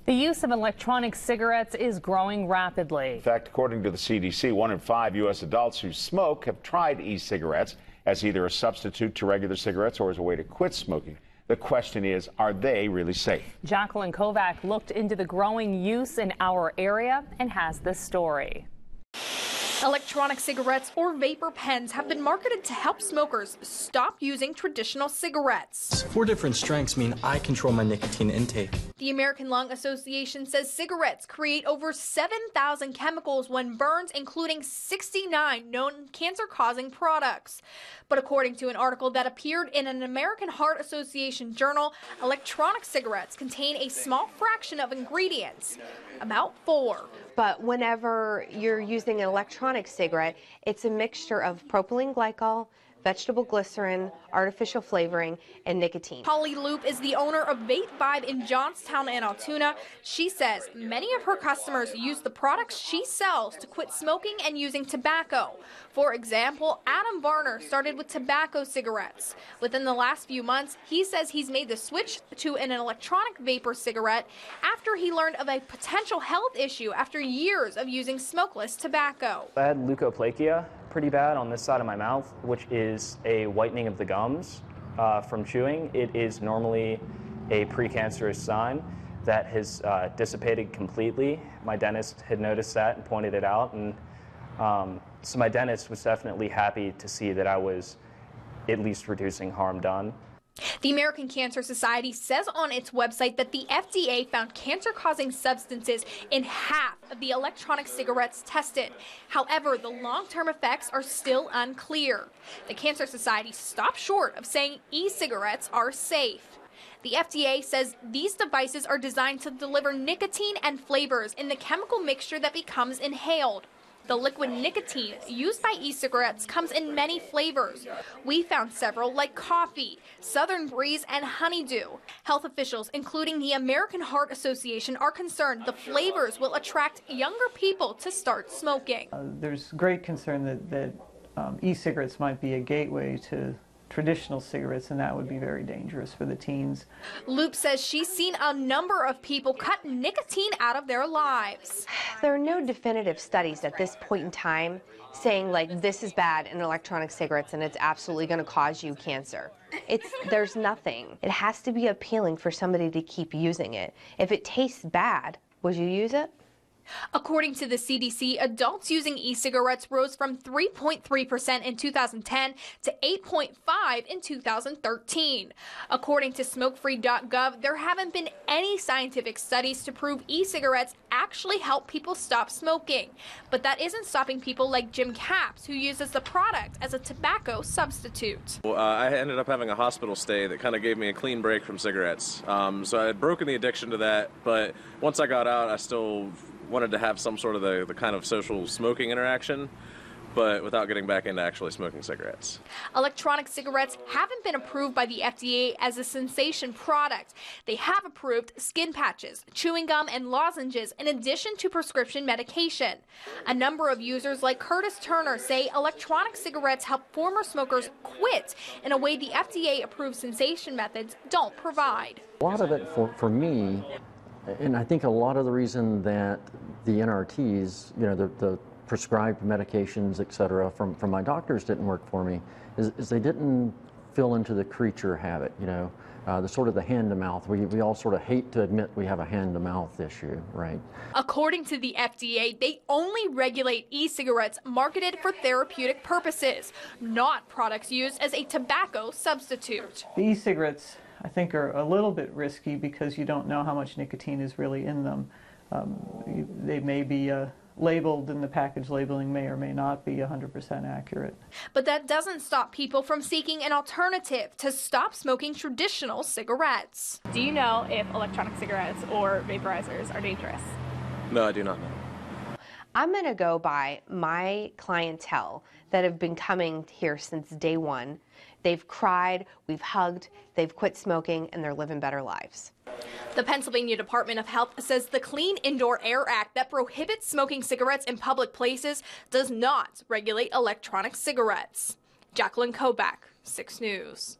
The use of electronic cigarettes is growing rapidly. In fact, according to the CDC, 1 in 5 U.S. adults who smoke have tried e-cigarettes as either a substitute to regular cigarettes or as a way to quit smoking. The question is, are they really safe? Jackalyn and Kovac looked into the growing use in our area and has this story. Electronic cigarettes or vapor pens have been marketed to help smokers stop using traditional cigarettes. 4 different strengths mean I control my nicotine intake. The American Lung Association says cigarettes create over 7,000 chemicals when burned, including 69 known cancer-causing products. But according to an article that appeared in an American Heart Association journal, electronic cigarettes contain a small fraction of ingredients, about 4. But whenever you're using an electronic cigarette, it's a mixture of propylene glycol, vegetable glycerin, artificial flavoring, and nicotine. Loupe is the owner of Vape Vibe in Johnstown and Altoona. She says many of her customers use the products she sells to quit smoking and using tobacco. For example, Adam Varner started with tobacco cigarettes. Within the last few months, he says he's made the switch to an electronic vapor cigarette after he learned of a potential health issue after years of using smokeless tobacco. I had leukoplakia pretty bad on this side of my mouth, which is a whitening of the gums from chewing. It is normally a precancerous sign that has dissipated completely. My dentist had noticed that and pointed it out, and so my dentist was definitely happy to see that I was at least reducing harm done. The American Cancer Society says on its website that the FDA found cancer-causing substances in half of the electronic cigarettes tested. However, the long-term effects are still unclear. The Cancer Society stopped short of saying e-cigarettes are safe. The FDA says these devices are designed to deliver nicotine and flavors in the chemical mixture that becomes inhaled. The liquid nicotine used by e-cigarettes comes in many flavors. We found several like coffee, Southern Breeze, and honeydew. Health officials, including the American Heart Association, are concerned the flavors will attract younger people to start smoking. There's great concern that e-cigarettes might be a gateway to traditional cigarettes, and that would be very dangerous for the teens. Loupe says she's seen a number of people cut nicotine out of their lives. There are no definitive studies at this point in time saying like this is bad in electronic cigarettes and it's absolutely going to cause you cancer. There's nothing. It has to be appealing for somebody to keep using it. If it tastes bad, would you use it? According to the CDC, adults using e-cigarettes rose from 3.3% in 2010 to 8.5% in 2013. According to smokefree.gov, there haven't been any scientific studies to prove e-cigarettes actually help people stop smoking. But that isn't stopping people like Jim Capps, who uses the product as a tobacco substitute. Well, I ended up having a hospital stay that kind of gave me a clean break from cigarettes. So I had broken the addiction to that, but once I got out, I still wanted to have some sort of the kind of social smoking interaction, but without getting back into actually smoking cigarettes. Electronic cigarettes haven't been approved by the FDA as a cessation product. They have approved skin patches, chewing gum, and lozenges in addition to prescription medication. A number of users like Curtis Turner say electronic cigarettes help former smokers quit in a way the FDA-approved cessation methods don't provide. A lot of it for me, and I think a lot of the reason that the NRTs, you know, the prescribed medications, et cetera, from my doctors didn't work for me, is they didn't fill into the creature habit, you know, the sort of the hand-to-mouth. We all sort of hate to admit we have a hand-to-mouth issue, right? According to the FDA, they only regulate e-cigarettes marketed for therapeutic purposes, not products used as a tobacco substitute. The e-cigarettes, I think, are a little bit risky because you don't know how much nicotine is really in them. They may be labeled, and the package labeling may or may not be 100% accurate. But that doesn't stop people from seeking an alternative to stop smoking traditional cigarettes. Do you know if electronic cigarettes or vaporizers are dangerous? No, I do not know. I'm going to go by my clientele that have been coming here since day one. They've cried, we've hugged, they've quit smoking, and they're living better lives. The Pennsylvania Department of Health says the Clean Indoor Air Act that prohibits smoking cigarettes in public places does not regulate electronic cigarettes. Jackalyn, Kovac, 6 News.